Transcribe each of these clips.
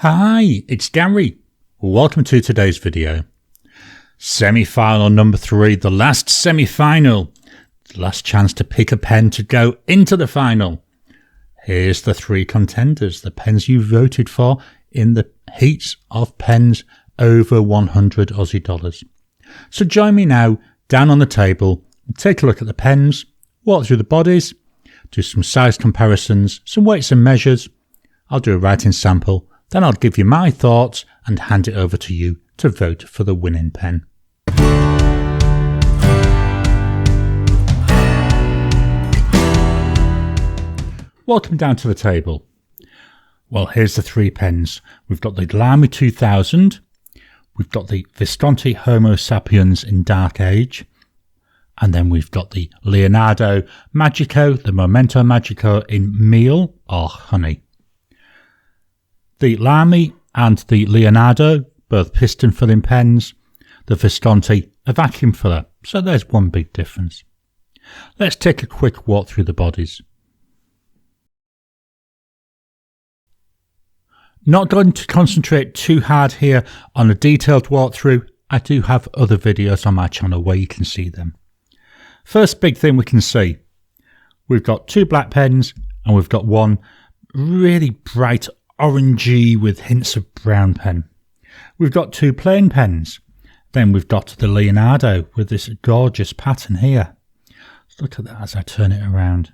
Hi, it's Gary. Welcome to today's video. Semi-final number 3, the last semi-final. The last chance to pick a pen to go into the final. Here's the 3 contenders, the pens you voted for in the heats of pens over 100 Aussie dollars. So join me now down on the table, take a look at the pens, walk through the bodies, do some size comparisons, some weights and measures. I'll do a writing sample. Then I'll give you my thoughts and hand it over to you to vote for the winning pen. Welcome down to the table. Well, here's the 3 pens. We've got the Lamy 2000, we've got the Visconti Homo Sapiens in Dark Age, and then we've got the Leonardo Magico, the Momento Magico in Meal or Honey. The Lamy and the Leonardo, both piston filling pens. The Visconti, a vacuum filler. So there's one big difference. Let's take a quick walk through the bodies. Not going to concentrate too hard here on a detailed walkthrough. I do have other videos on my channel where you can see them. First big thing we can see. We've got 2 black pens and we've got one really bright orangey with hints of brown pen. We've got 2 plain pens. Then we've got the Leonardo with this gorgeous pattern here. Let's look at that as I turn it around.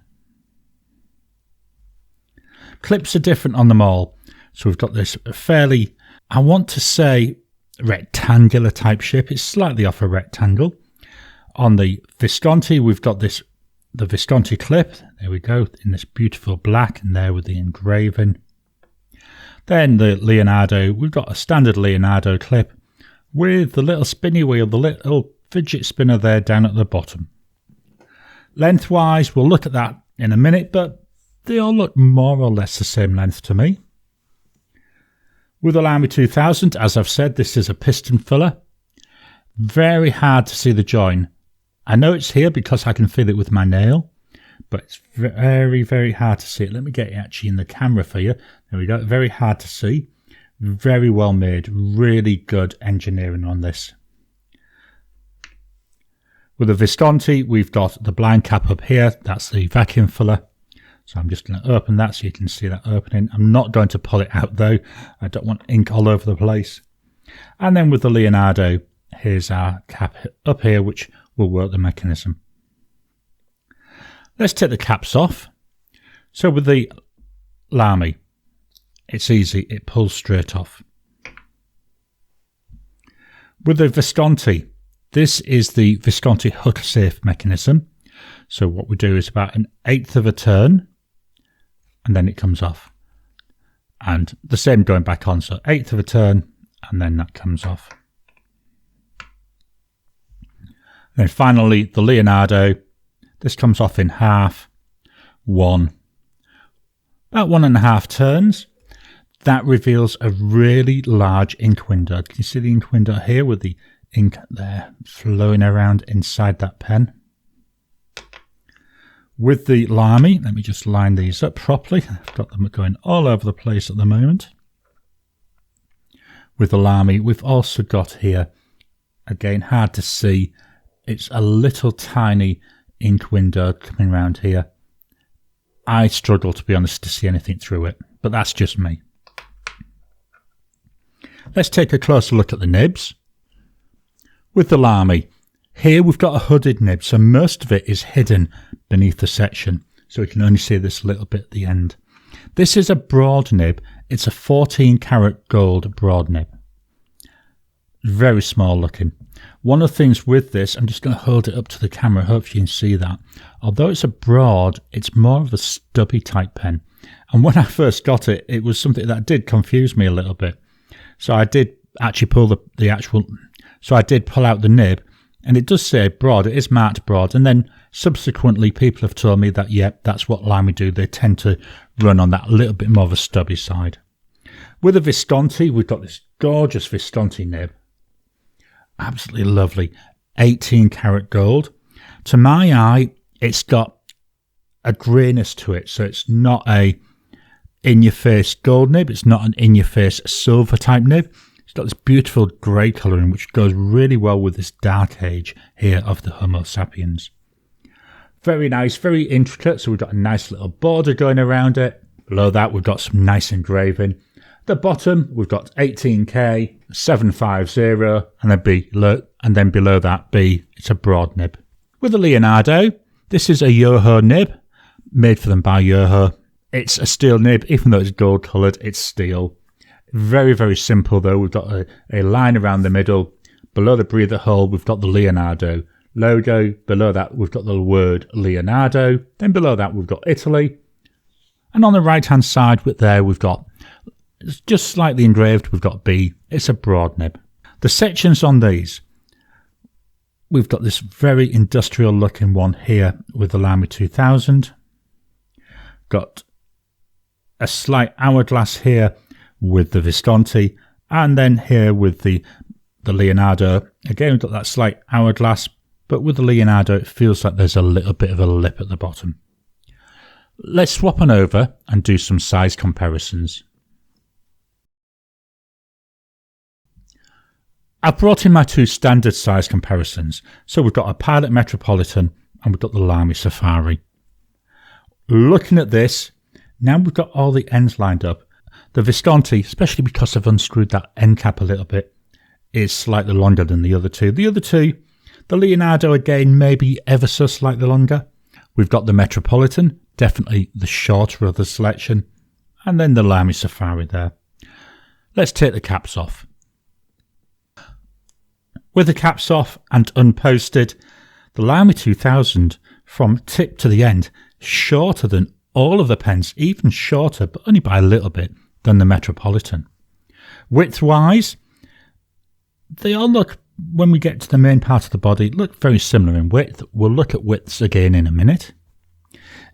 Clips are different on them all. So we've got this fairly, I want to say, rectangular type shape. It's slightly off a rectangle. On the Visconti, we've got the Visconti clip. There we go, in this beautiful black, and there with the engraving. Then the Leonardo, we've got a standard Leonardo clip with the little spinny wheel, the little fidget spinner there down at the bottom. Lengthwise, we'll look at that in a minute, but they all look more or less the same length to me. With the Lamy 2000, as I've said, this is a piston filler. Very hard to see the join. I know it's here because I can feel it with my nail, but it's very, very hard to see it. Let me get it actually in the camera for you. There we go. Very hard to see. Very well made. Really good engineering on this. With the Visconti, we've got the blind cap up here. That's the vacuum filler. So I'm just going to open that so you can see that opening. I'm not going to pull it out though. I don't want ink all over the place. And then with the Leonardo, here's our cap up here, which will work the mechanism. Let's take the caps off. So with the Lamy, it's easy, it pulls straight off. With the Visconti, this is the Visconti hook safe mechanism. So what we do is about 1/8 of a turn, and then it comes off. And the same going back on, so 1/8 of a turn, and then that comes off. And then finally, the Leonardo, this comes off in half, about 1.5 turns. That reveals a really large ink window. Can you see the ink window here with the ink there flowing around inside that pen? With the Lamy, let me just line these up properly. I've got them going all over the place at the moment. With the Lamy, we've also got here, again, hard to see. It's a little tiny ink window coming around here. I struggle, to be honest, to see anything through it, but that's just me. Let's take a closer look at the nibs. With the Lamy, here we've got a hooded nib, so most of it is hidden beneath the section, so we can only see this little bit at the end. This is a broad nib. It's a 14 karat gold broad nib. Very small looking. One of the things with this, I'm just going to hold it up to the camera, hope you can see that. Although it's a broad, it's more of a stubby type pen. And when I first got it, it was something that did confuse me a little bit. So I did actually pull I did pull out the nib, and it does say broad, it is marked broad. And then subsequently people have told me that, yep, that's what Lamy do. They tend to run on that little bit more of a stubby side. With a Visconti, we've got this gorgeous Visconti nib. Absolutely lovely. 18 karat gold. To my eye, it's got a greyness to it, so it's not a in-your-face gold nib. It's not an in-your-face silver type nib. It's got this beautiful grey colouring which goes really well with this dark age here of the Homo sapiens. Very nice, very intricate. So we've got a nice little border going around it. Below that we've got some nice engraving. The bottom we've got 18K, 750, and then below that B, it's a broad nib. With the Leonardo, this is a Yoho nib, made for them by Yoho. It's a steel nib, even though it's gold coloured, it's steel. Very, very simple though. We've got a line around the middle. Below the breather hole, we've got the Leonardo logo. Below that, we've got the word Leonardo. Then below that, we've got Italy. And on the right-hand side, we've got, it's just slightly engraved, we've got B. It's a broad nib. The sections on these, we've got this very industrial looking one here with the Lamy 2000. Got a slight hourglass here with the Visconti, and then here with the Leonardo. Again, we've got that slight hourglass, but with the Leonardo, it feels like there's a little bit of a lip at the bottom. Let's swap on over and do some size comparisons. I've brought in my two standard size comparisons. So we've got a Pilot Metropolitan and we've got the Lamy Safari. Looking at this, now we've got all the ends lined up. The Visconti, especially because I've unscrewed that end cap a little bit, is slightly longer than the other two. The other two, the Leonardo again, maybe ever so slightly longer. We've got the Metropolitan, definitely the shorter of the selection, and then the Lamy Safari there. Let's take the caps off. With the caps off and unposted, the Lamy 2000 from tip to the end, shorter than all of the pens, even shorter, but only by a little bit, than the Metropolitan. Width-wise, they all look, when we get to the main part of the body, look very similar in width. We'll look at widths again in a minute.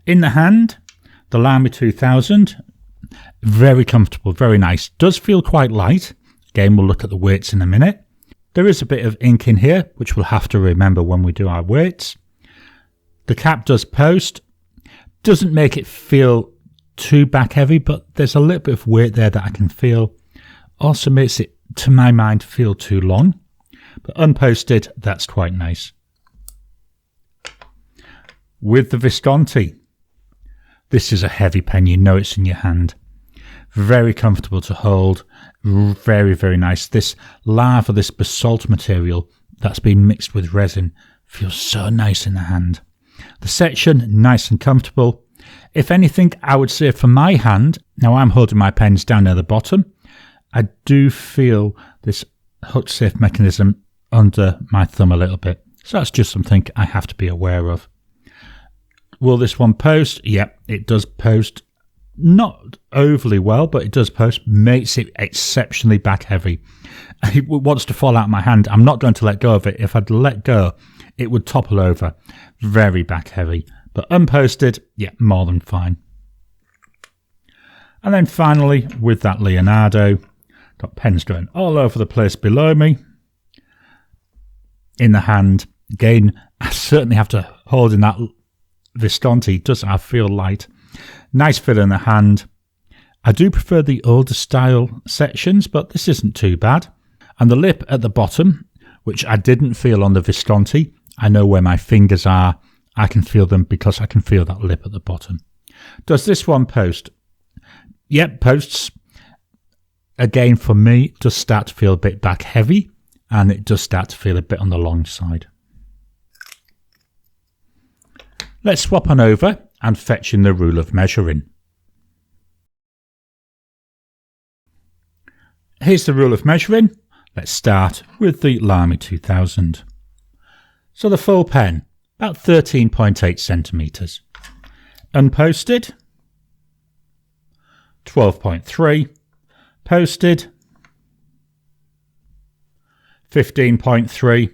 In the hand, the Lamy 2000, very comfortable, very nice. Does feel quite light. Again, we'll look at the weights in a minute. There is a bit of ink in here, which we'll have to remember when we do our weights. The cap does post. Doesn't make it feel too back heavy, but there's a little bit of weight there that I can feel. Also makes it, to my mind, feel too long. But unposted, that's quite nice. With the Visconti, this is a heavy pen. You know it's in your hand. Very comfortable to hold. Very, very nice. This lava, this basalt material that's been mixed with resin feels so nice in the hand. The section, nice and comfortable. If anything, I would say for my hand, now I'm holding my pens down near the bottom, I do feel this hook safe mechanism under my thumb a little bit. So that's just something I have to be aware of. Will this one post? Yep, it does post. Not overly well, but it does post. Makes it exceptionally back heavy. It wants to fall out of my hand. I'm not going to let go of it. If I'd let go, it would topple over. Very back heavy. But unposted, yeah, more than fine. And then finally, with that Leonardo, got pens going all over the place below me. In the hand, again, I certainly have to hold in that Visconti. Does I feel light. Nice fit in the hand. I do prefer the older style sections, but this isn't too bad. And the lip at the bottom, which I didn't feel on the Visconti. I know where my fingers are. I can feel them because I can feel that lip at the bottom. Does this one post? Yep, posts. Again, for me, it does start to feel a bit back heavy, and it does start to feel a bit on the long side. Let's swap on over and fetch in the rule of measuring. Here's the rule of measuring. Let's start with the Lamy 2000. So the full pen, about 13.8 centimetres. Unposted, 12.3. Posted, 15.3.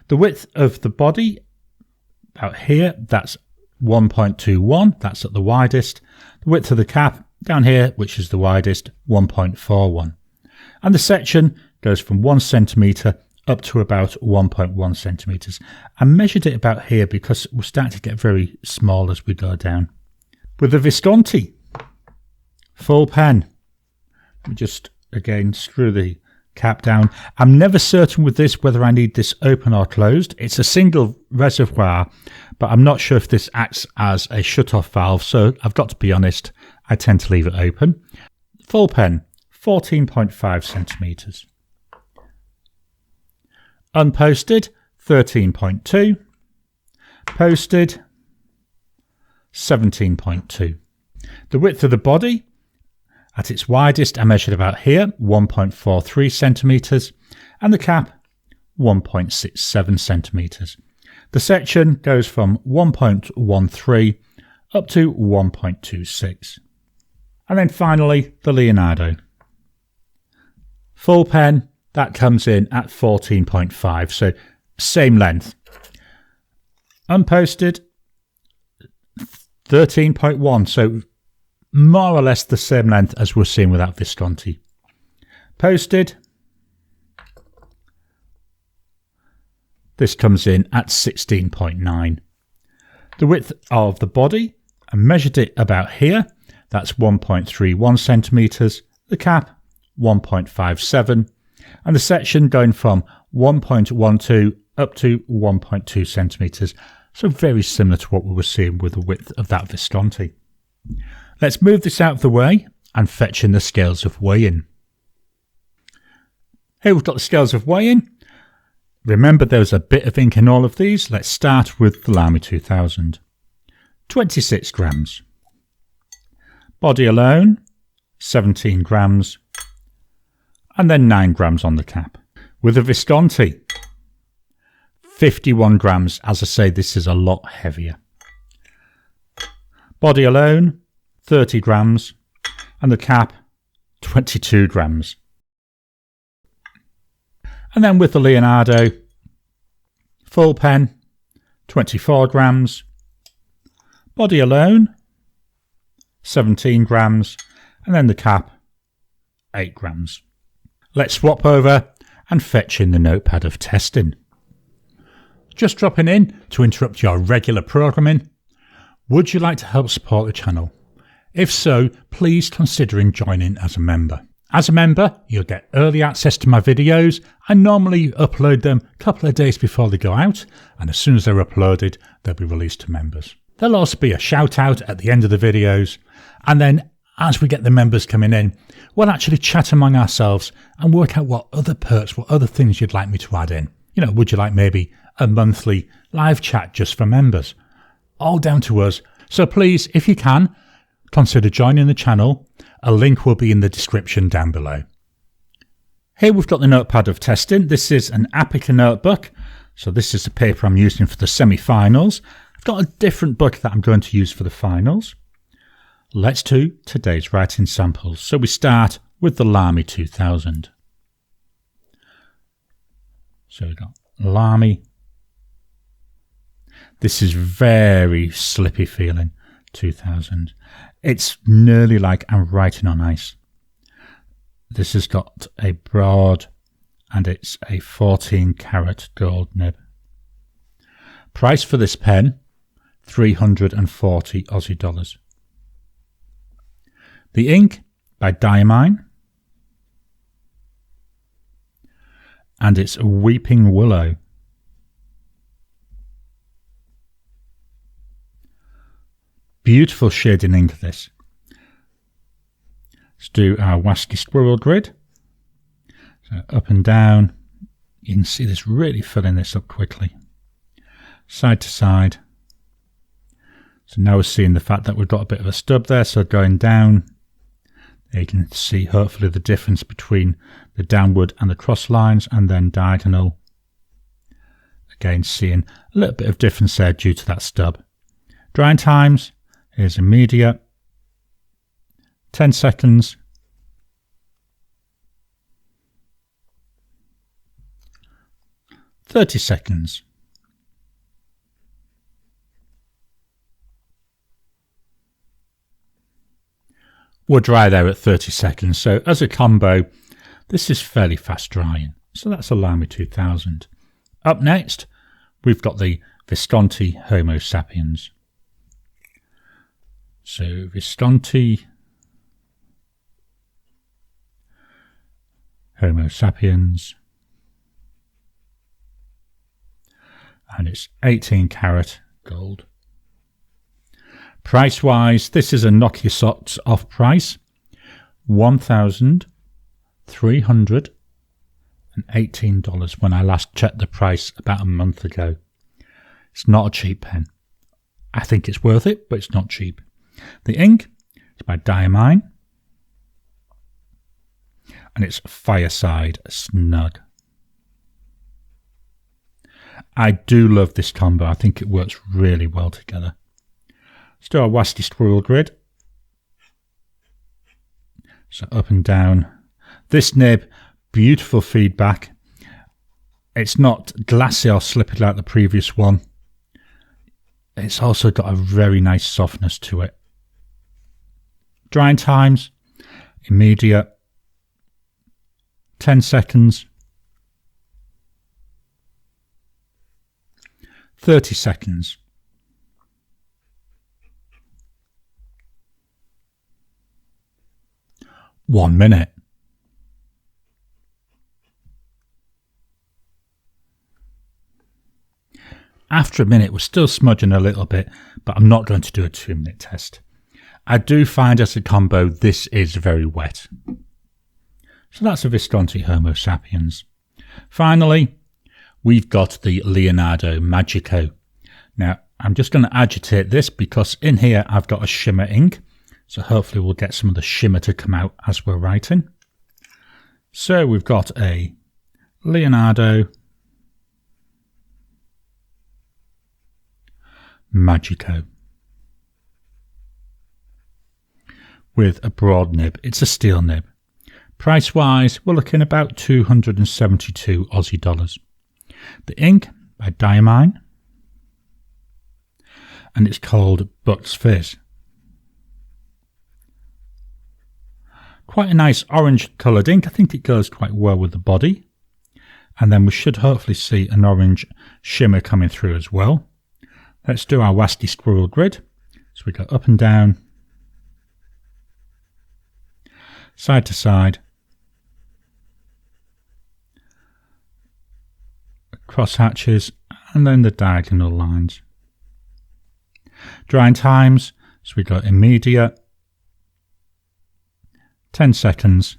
The width of the body, about here, that's 1.21. That's at the widest. The width of the cap, down here, which is the widest, 1.41. And the section goes from 1 centimetre up to about 1.1 centimetres. I measured it about here because we're starting to get very small as we go down. With the Visconti, Full pen. Let me just again screw the cap down. I'm never certain with this whether I need this open or closed. It's a single reservoir, but I'm not sure if this acts as a shut-off valve, so I've got to be honest, I tend to leave it open. Full pen, 14.5 centimetres. Unposted, 13.2. Posted, 17.2. The width of the body, at its widest, I measured about here, 1.43 centimetres, and the cap, 1.67 centimetres. The section goes from 1.13 up to 1.26. And then finally, the Leonardo. Full pen, that comes in at 14.5, so same length. Unposted, 13.1, so more or less the same length as we're seeing with that Visconti. Posted, this comes in at 16.9. The width of the body, I measured it about here, that's 1.31 centimetres, the cap 1.57, and the section going from 1.12 up to 1.2 centimetres, so very similar to what we were seeing with the width of that Visconti. Let's move this out of the way and fetch in the scales of weighing. Here we've got the scales of weighing. Remember there's a bit of ink in all of these. Let's start with the Lamy 2000. 26 grams. Body alone, 17 grams. And then 9 grams on the cap. With the Visconti, 51 grams. As I say, this is a lot heavier. Body alone, 30 grams, and the cap, 22 grams. And then with the Leonardo, full pen, 24 grams, body alone, 17 grams, and then the cap, 8 grams. Let's swap over and fetch in the notepad of testing. Just dropping in to interrupt your regular programming. Would you like to help support the channel? If so, please consider joining as a member. As a member, you'll get early access to my videos. I normally upload them a couple of days before they go out, and as soon as they're uploaded, they'll be released to members. There'll also be a shout out at the end of the videos, and then as we get the members coming in, we'll actually chat among ourselves and work out what other perks, what other things you'd like me to add in. You know, would you like maybe a monthly live chat just for members? All down to us. So please, if you can, consider joining the channel. A link will be in the description down below. Here we've got the notepad of testing. This is an Apica notebook. So this is the paper I'm using for the semi-finals. I've got a different book that I'm going to use for the finals. Let's do today's writing samples. So we start with the Lamy 2000. So we've got Lamy. This is very slippy feeling, 2000. It's nearly like I'm writing on ice. This has got a broad and it's a 14 karat gold nib. Price for this pen, 340 Aussie dollars. The ink by Diamine. And it's Weeping Willow. Beautiful shading ink this. Let's do our Wasky Squirrel grid. So up and down. You can see this really filling this up quickly. Side to side. So now we're seeing the fact that we've got a bit of a stub there. So going down, there you can see hopefully the difference between the downward and the cross lines, and then diagonal. Again, seeing a little bit of difference there due to that stub. Drying times. Here's immediate, 10 seconds, 30 seconds. We're dry there at 30 seconds, so as a combo, this is fairly fast drying. So that's a Lamy 2000. Up next, we've got the Visconti Homo Sapiens. So Visconti Homo Sapiens. And it's 18 karat gold. Price wise, this is a knock your socks off price. $1,318 when I last checked the price about a month ago. It's not a cheap pen. I think it's worth it, but it's not cheap. The ink is by Diamine. And it's Fireside Snug. I do love this combo. I think it works really well together. Let's do our wasty squirrel grid. So up and down. This nib, beautiful feedback. It's not glassy or slippy like the previous one. It's also got a very nice softness to it. Drying times, immediate. 10 seconds. 30 seconds. One minute. After a minute, we're still smudging a little bit, but I'm not going to do a 2-minute test. I do find as a combo, this is very wet. So that's a Visconti Homo Sapiens. Finally, we've got the Leonardo Magico. Now, I'm just going to agitate this because in here I've got a shimmer ink. So hopefully we'll get some of the shimmer to come out as we're writing. So we've got a Leonardo Magico with a broad nib. It's a steel nib. Price wise, we're looking about 272 Aussie dollars. The ink by Diamine, and it's called Bucks Fizz. Quite a nice orange coloured ink. I think it goes quite well with the body. And then we should hopefully see an orange shimmer coming through as well. Let's do our wasty squirrel grid. So we go up and down, side to side, cross hatches, and then the diagonal lines. Drying times, so we go immediate, 10 seconds,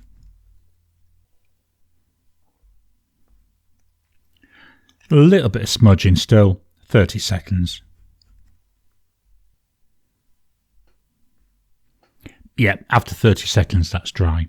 a little bit of smudging still, 30 seconds. Yeah, after 30 seconds that's dry.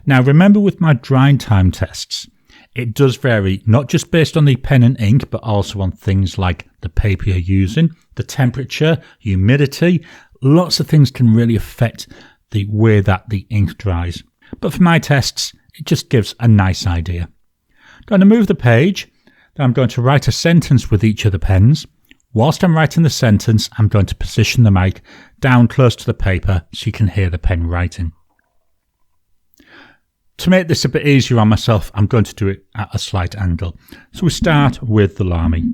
Now remember with my drying time tests, it does vary, not just based on the pen and ink, but also on things like the paper you're using, the temperature, humidity. Lots of things can really affect the way that the ink dries. But for my tests, it just gives a nice idea. I'm going to move the page. Then I'm going to write a sentence with each of the pens. Whilst I'm writing the sentence, I'm going to position the mic down close to the paper so you can hear the pen writing. To make this a bit easier on myself, I'm going to do it at a slight angle. So we start with the Lamy.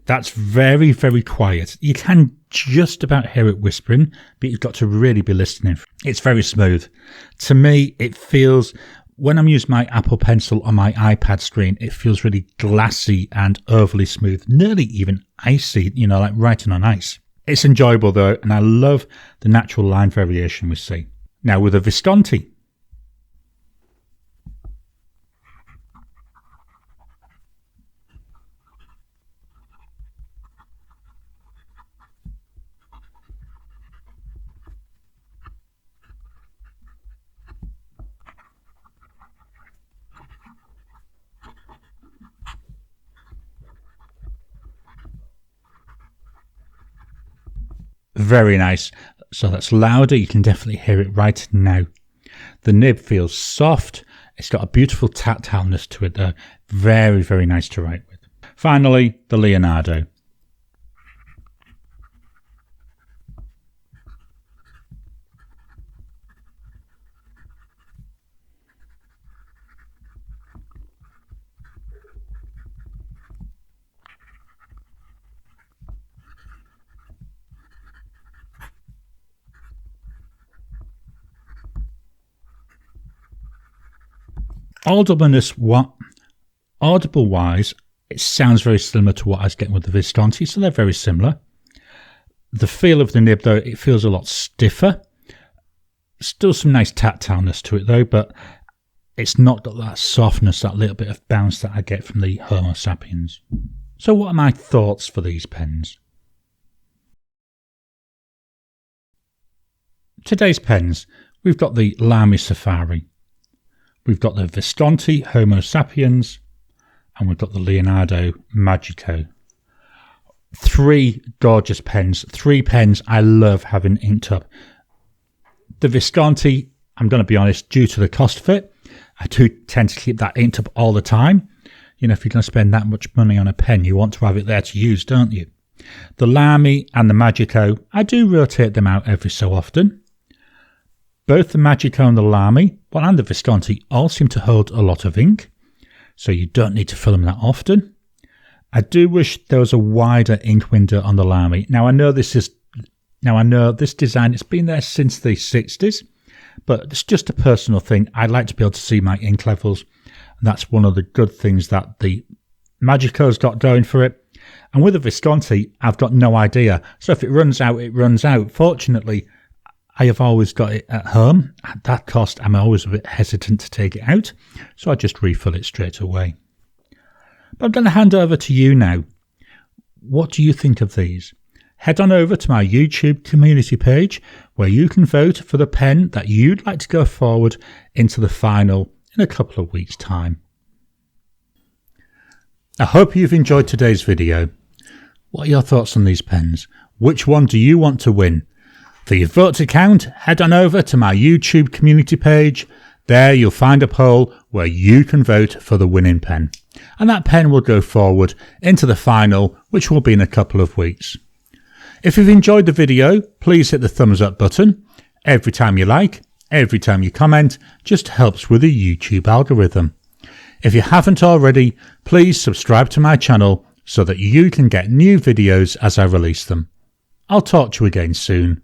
That's very, very quiet. You can just about hear it whispering, but you've got to really be listening. It's very smooth. To me, it feels, when I'm using my Apple Pencil on my iPad screen, it feels really glassy and overly smooth, nearly even icy, you know, like writing on ice. It's enjoyable though, and I love the natural line variation we see. Now with a Visconti. Very nice. So that's louder. You can definitely hear it right now. The nib feels soft. It's got a beautiful tactileness to it though. Very, very nice to write with. Finally, the Leonardo. Audible wise, it sounds very similar to what I was getting with the Visconti, so they're very similar. The feel of the nib though, it feels a lot stiffer. Still some nice tactileness to it though, but it's not got that softness, that little bit of bounce that I get from the Homo Sapiens. So what are my thoughts for these pens? Today's pens, we've got the Lamy Safari. We've got the Visconti Homo Sapiens, and we've got the Leonardo Magico. 3 gorgeous pens, 3 pens I love having inked up. The Visconti, I'm going to be honest, due to the cost of it, I do tend to keep that inked up all the time. You know, if you're going to spend that much money on a pen, you want to have it there to use, don't you? The Lamy and the Magico, I do rotate them out every so often. Both the Magico and the Lamy, and the Visconti, all seem to hold a lot of ink, so you don't need to fill them that often. I do wish there was a wider ink window on the Lamy. Now I know this design, it's been there since the 60s, but it's just a personal thing. I'd like to be able to see my ink levels. And that's one of the good things that the Magico's got going for it. And with the Visconti, I've got no idea. So if it runs out, it runs out. Fortunately, I have always got it at home. At that cost, I'm always a bit hesitant to take it out, so I just refill it straight away. But I'm going to hand over to you now. What do you think of these? Head on over to my YouTube community page where you can vote for the pen that you'd like to go forward into the final in a couple of weeks' time. I hope you've enjoyed today's video. What are your thoughts on these pens? Which one do you want to win? For your vote to count, head on over to my YouTube community page. There you'll find a poll where you can vote for the winning pen. And that pen will go forward into the final, which will be in a couple of weeks. If you've enjoyed the video, please hit the thumbs up button. Every time you like, every time you comment, just helps with the YouTube algorithm. If you haven't already, please subscribe to my channel so that you can get new videos as I release them. I'll talk to you again soon.